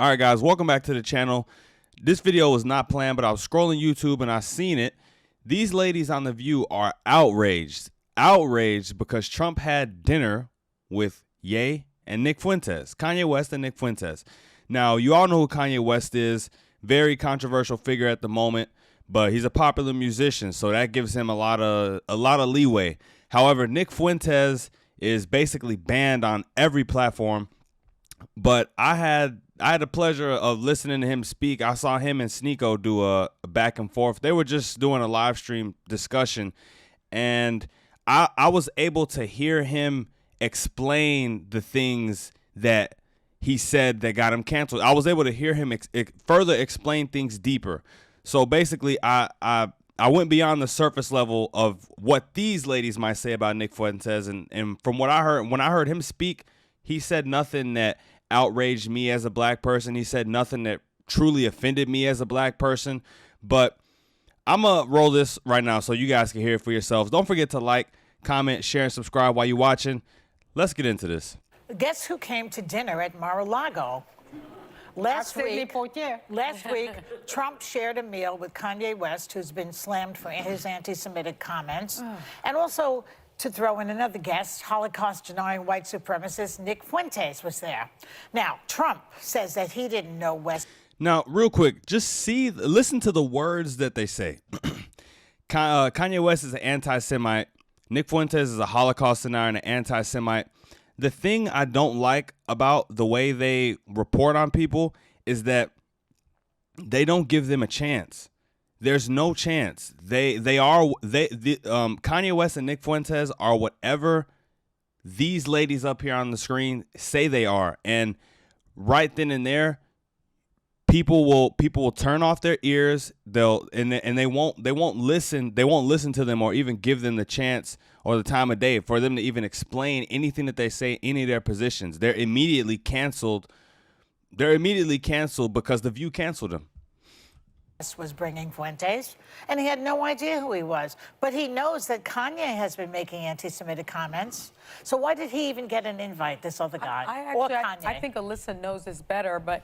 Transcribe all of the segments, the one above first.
All right, guys, welcome back to the channel. This video was not planned, but I was scrolling YouTube and I seen it. These ladies on The View are outraged. Outraged because Trump had dinner with Ye and Nick Fuentes. Kanye West and Nick Fuentes. Now, you all know who Kanye West is. Very controversial figure at the moment, but he's a popular musician, so that gives him a lot of leeway. However, Nick Fuentes is basically banned on every platform. But I had the pleasure of listening to him speak. I saw him and Sneeko do a back and forth. They were just doing a live stream discussion, and I was able to hear him explain the things that he said that got him canceled. I was able to hear him further explain things deeper. So basically, I went beyond the surface level of what these ladies might say about Nick Fuentes, and from what I heard, when I heard him speak, he said nothing that outraged me as a black person. He said nothing that truly offended me as a black person. But I'm going to roll this right now so you guys can hear it for yourselves. Don't forget to like, comment, share, and subscribe while you're watching. Let's get into this. Guess who came to dinner at Mar-a-Lago? Last week, Trump shared a meal with Kanye West, who's been slammed for his anti-Semitic comments, and also, to throw in another guest, Holocaust-denying white supremacist Nick Fuentes was there. Now, Trump says that he didn't know West. Now, real quick, just listen to the words that they say. Kanye West is an anti-Semite. Nick Fuentes is a Holocaust denier and an anti-Semite. The thing I don't like about the way they report on people is that they don't give them a chance. There's no chance. Kanye West and Nick Fuentes are whatever these ladies up here on the screen say they are. And right then and there, people will turn off their ears. They won't listen to them or even give them the chance or the time of day for them to even explain anything that they say, any of their positions. They're immediately canceled. They're immediately canceled because The View canceled them. Was bringing Fuentes, and he had no idea who he was. But he knows that Kanye has been making anti-Semitic comments. So why did he even get an invite, this other guy? I think Alyssa knows this better, but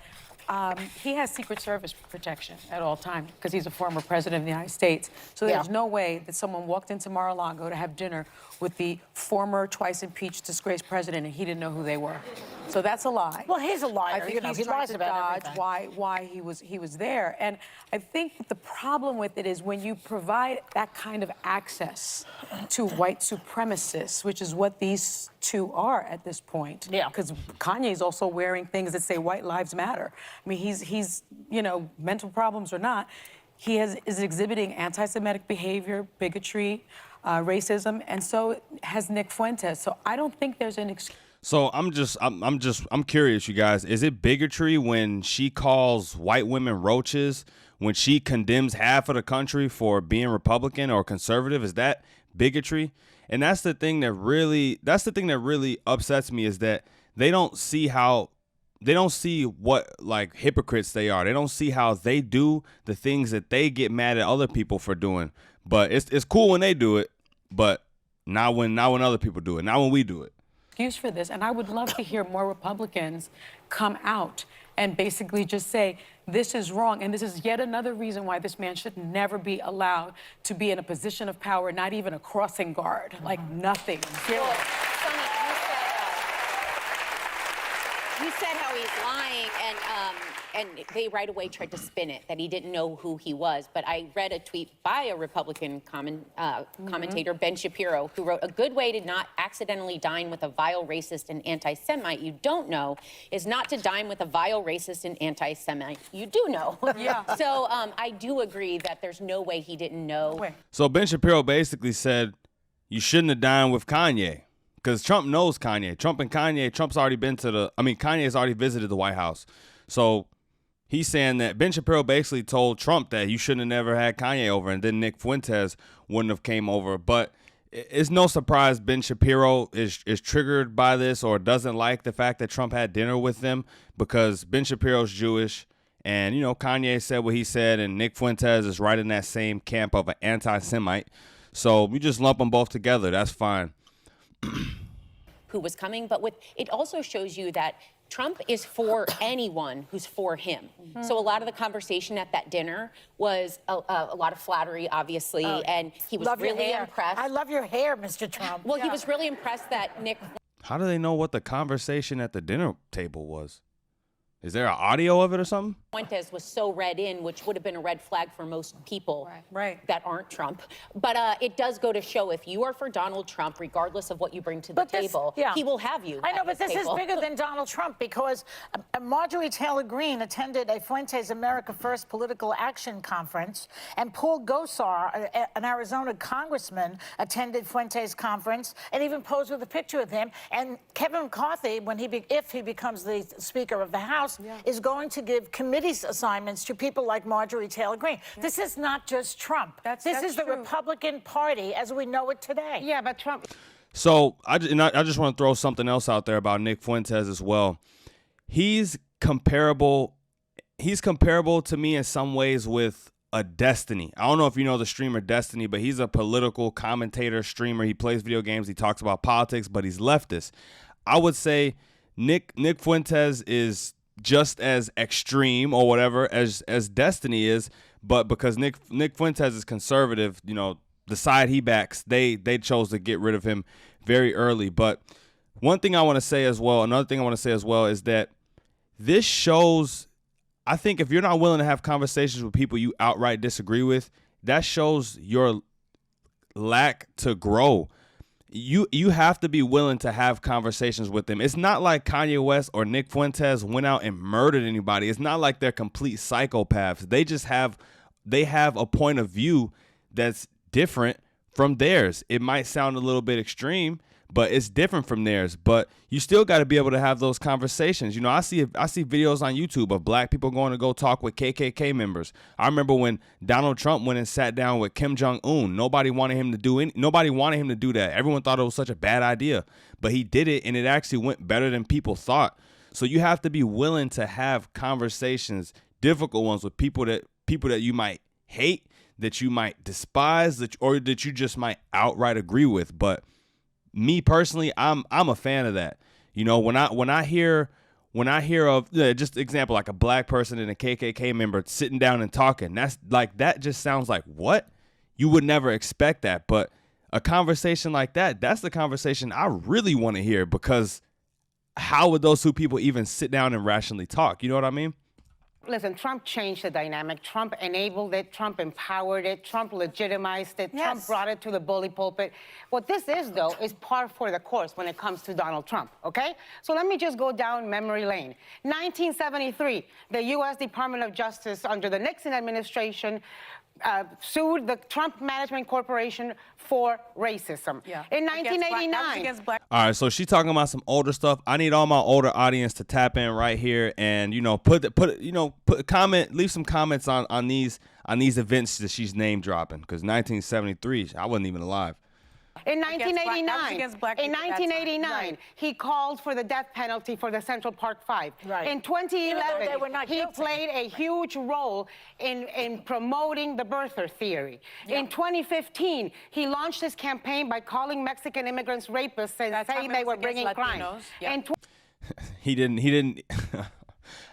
he has Secret Service protection at all times because he's a former president of the United States. So there's no way that someone walked into Mar-a-Lago to have dinner with the former twice impeached disgraced president and he didn't know who they were. So that's a lie. Well, he's a liar. I think he lies about everything. why he was there. And I think the problem with it is when you provide that kind of access to white supremacists, which is what these two are at this point. Yeah. Because Kanye's also wearing things that say white lives matter. I mean, he's mental problems or not, he is exhibiting anti-Semitic behavior, bigotry, racism, and so has Nick Fuentes. So I don't think there's an excuse. So I'm curious, you guys. Is it bigotry when she calls white women roaches, when she condemns half of the country for being Republican or conservative? Is that bigotry? And that's the thing that really upsets me, is that they don't see what like hypocrites they are. They don't see how they do the things that they get mad at other people for doing. But it's cool when they do it, but not when other people do it. Not when we do it. Excuse for this, and I would love to hear more Republicans come out and basically just say this is wrong, and this is yet another reason why this man should never be allowed to be in a position of power, not even a crossing guard, like nothing. Sonny, you said how he's lying, and they right away tried to spin it, that he didn't know who he was. But I read a tweet by a Republican commentator, Ben Shapiro, who wrote, "A good way to not accidentally dine with a vile racist and anti-Semite you don't know is not to dine with a vile racist and anti-Semite you do know." Yeah. So I do agree that there's no way he didn't know. So Ben Shapiro basically said you shouldn't have dined with Kanye. Because Trump knows Kanye. Trump's already been to Kanye's already visited the White House. So he's saying that Ben Shapiro basically told Trump that you shouldn't have never had Kanye over, and then Nick Fuentes wouldn't have came over. But it's no surprise Ben Shapiro is triggered by this or doesn't like the fact that Trump had dinner with them, because Ben Shapiro's Jewish, and, Kanye said what he said, and Nick Fuentes is right in that same camp of an anti-Semite. So we just lump them both together. That's fine. Who was coming, but it also shows you that Trump is for anyone who's for him. So a lot of the conversation at that dinner was a lot of flattery, obviously, and he was really impressed. I love your hair, Mr. Trump. Well, he was really impressed that Nick. How do they know what the conversation at the dinner table was? Is there an audio of it or something? Fuentes was so read in, which would have been a red flag for most people that aren't Trump. But it does go to show if you are for Donald Trump, regardless of what you bring to the table, he will have you. I know, but this is bigger than Donald Trump because Marjorie Taylor Greene attended a Fuentes America First political action conference, and Paul Gosar, an Arizona congressman, attended Fuentes' conference and even posed with a picture of him. And Kevin McCarthy, if he becomes the Speaker of the House, is going to give committee assignments to people like Marjorie Taylor Greene. This is not just Trump. This is the Republican Party as we know it today. Yeah, but Trump. So I just want to throw something else out there about Nick Fuentes as well. He's comparable to me in some ways with a Destiny. I don't know if you know the streamer Destiny, but he's a political commentator, streamer. He plays video games. He talks about politics, but he's leftist. I would say Nick Fuentes is just as extreme or whatever as Destiny is, but because Nick Fuentes is conservative, you know, the side he backs, they chose to get rid of him very early. But another thing I want to say as well is that this shows, I think if you're not willing to have conversations with people you outright disagree with, that shows your lack to grow. You have to be willing to have conversations with them. It's not like Kanye West or Nick Fuentes went out and murdered anybody. It's not like they're complete psychopaths. They have a point of view that's different from theirs. It might sound a little bit extreme, but it's different from theirs. But you still got to be able to have those conversations. You know, I see videos on YouTube of black people going to go talk with KKK members. I remember when Donald Trump went and sat down with Kim Jong-un. Nobody wanted him to do that. Everyone thought it was such a bad idea, but he did it, and it actually went better than people thought. So you have to be willing to have conversations, difficult ones, with people that you might hate, that you might despise, or that you just might outright agree with. But me personally, I'm a fan of that. You know, when I hear of just example, like a black person and a KKK member sitting down and talking, that just sounds like, what? You would never expect that. But a conversation like that's the conversation I really want to hear, because how would those two people even sit down and rationally talk? You know what I mean? Listen, Trump changed the dynamic. Trump enabled it. Trump empowered it. Trump legitimized it. Trump brought it to the bully pulpit. What this is, though, is par for the course when it comes to Donald Trump, okay? So let me just go down memory lane. 1973, the U.S. Department of Justice under the Nixon administration sued the Trump Management Corporation for racism. In 1989. All right, so she's talking about some older stuff. I need all my older audience to tap in right here and, you know, leave some comments on these events that she's name dropping, because 1973, I wasn't even alive. In 1989, he called for the death penalty for the Central Park Five. In 2011, he played a huge role in promoting the birther theory. In 2015, he launched his campaign by calling Mexican immigrants rapists and saying they were bringing crime. He didn't.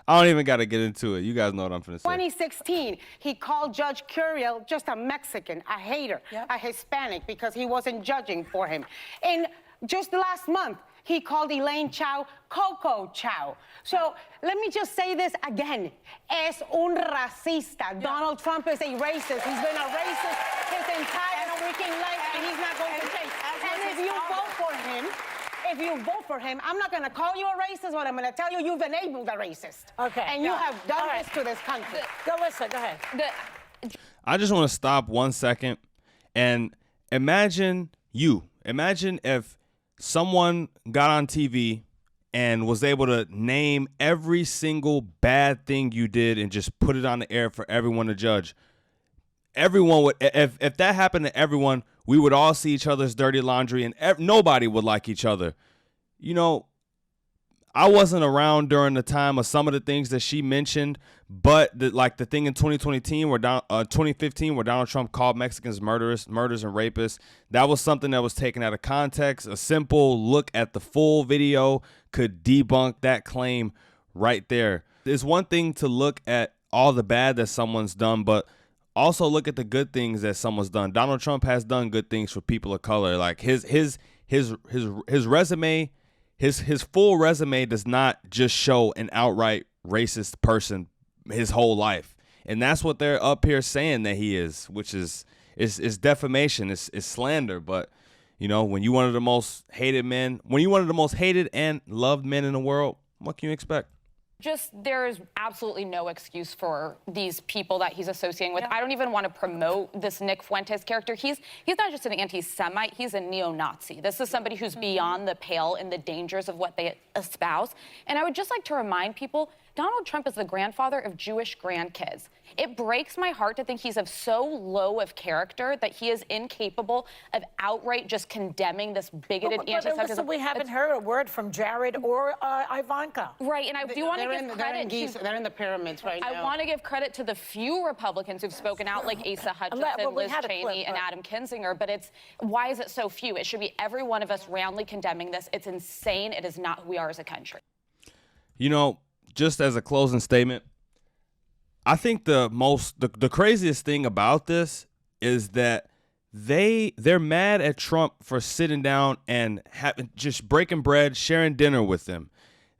I don't even got to get into it. You guys know what I'm going to say. 2016, he called Judge Curiel just a Mexican, a hater, a Hispanic, because he wasn't judging for him. And just last month, he called Elaine Chao Coco Chao. So let me just say this again. Es un racista. Donald Trump is a racist. He's been a racist his entire freaking life, and he's not going to change. And if you vote for him, I'm not going to call you a racist, but I'm going to tell you you've enabled a racist. Okay. And you have done this to this country. Go ahead. I just want to stop 1 second and imagine if someone got on TV and was able to name every single bad thing you did and just put it on the air for everyone to judge. Everyone would, if that happened to everyone, we would all see each other's dirty laundry, and nobody would like each other. You know, I wasn't around during the time of some of the things that she mentioned, but the thing in 2015 where Donald Trump called Mexicans murderers and rapists, that was something that was taken out of context. A simple look at the full video could debunk that claim right there. It's one thing to look at all the bad that someone's done, but also look at the good things that someone's done. Donald Trump has done good things for people of color. Like his resume. His full resume does not just show an outright racist person his whole life. And that's what they're up here saying that he is, which is defamation, is slander. But, you know, when you one of the most hated men, when you one of the most hated and loved men in the world, what can you expect? Just there's absolutely no excuse for these people that he's associating with. I don't even want to promote this Nick Fuentes character. He's not just an anti-Semite, he's a neo-Nazi. This is somebody who's beyond the pale in the dangers of what they espouse. And I would just like to remind people, Donald Trump is the grandfather of Jewish grandkids. It breaks my heart to think he's of so low of character that he is incapable of outright just condemning this bigoted anti-Semitism. But listen, we haven't heard a word from Jared or Ivanka. Right, and I do want to give credit they're in the pyramids right now. I want to give credit to the few Republicans who've spoken out, like Asa Hutchinson, Liz Cheney, and Adam Kinzinger, but why is it so few? It should be every one of us roundly condemning this. It's insane. It is not who we are as a country. You know, just as a closing statement, I think the craziest thing about this is that they're mad at Trump for sitting down and just breaking bread, sharing dinner with them.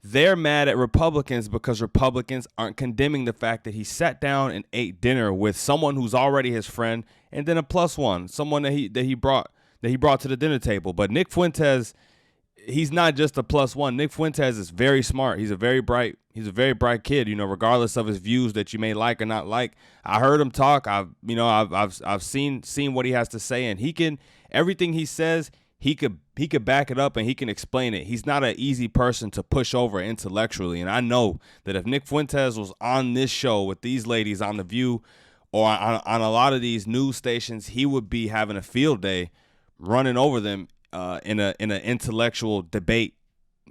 They're mad at Republicans because Republicans aren't condemning the fact that he sat down and ate dinner with someone who's already his friend, and then a plus one, someone that he brought to the dinner table. But Nick Fuentes, he's not just a plus one. Nick Fuentes is very smart. He's a very bright kid, you know, regardless of his views that you may like or not like. I heard him talk. I've seen what he has to say, and everything he says, he could back it up and he can explain it. He's not an easy person to push over intellectually. And I know that if Nick Fuentes was on this show with these ladies on The View or on a lot of these news stations, he would be having a field day running over them in an intellectual debate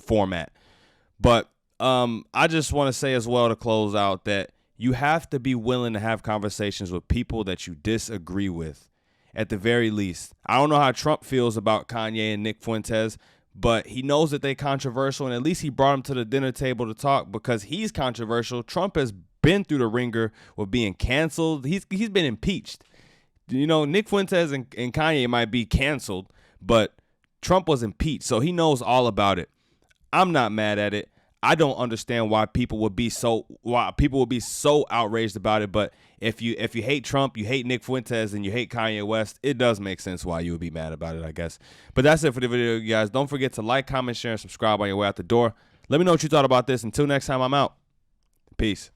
format. But I just want to say as well to close out that you have to be willing to have conversations with people that you disagree with, at the very least. I don't know how Trump feels about Kanye and Nick Fuentes, but he knows that they're controversial, and at least he brought them to the dinner table to talk because he's controversial. Trump has been through the ringer with being canceled. He's been impeached. You know, Nick Fuentes and Kanye might be canceled, but Trump was impeached, so he knows all about it. I'm not mad at it. I don't understand why people would be so outraged about it. But if you hate Trump, you hate Nick Fuentes, and you hate Kanye West, it does make sense why you would be mad about it, I guess. But that's it for the video, you guys. Don't forget to like, comment, share, and subscribe on your way out the door. Let me know what you thought about this. Until next time, I'm out. Peace.